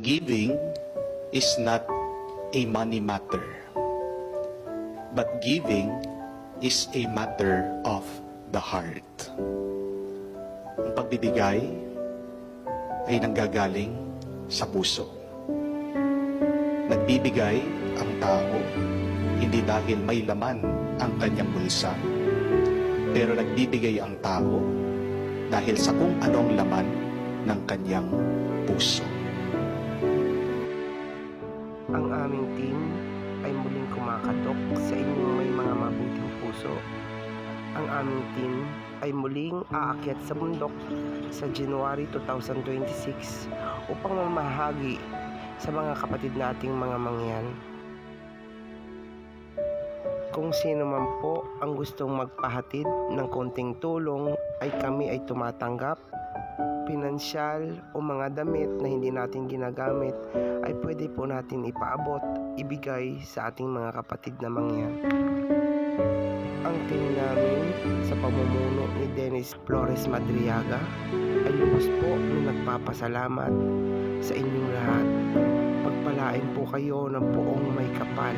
Giving is not a money matter, but giving is a matter of the heart. Ang pagbibigay ay nanggagaling sa puso. Nagbibigay ang tao hindi dahil may laman ang kanyang bulsa, pero nagbibigay ang tao dahil sa kung anong laman ng kanyang puso. Ang aming team ay muling kumakatok sa inyong may mga mabuting puso. Ang aming team ay muling aakyat sa bundok sa January 2026 upang mamahagi sa mga kapatid nating mga mangyan. Kung sino man po ang gustong magpahatid ng konting tulong ay kami ay tumatanggap. Pinansyal o mga damit na hindi natin ginagamit ay pwede po natin ipaabot, ibigay sa ating mga kapatid na mangyan. Ang team namin sa pamumuno ni Dennis Flores Madriaga ay lubos po na nagpapasalamat sa inyong lahat. Pagpalain po kayo ng buong may kapal.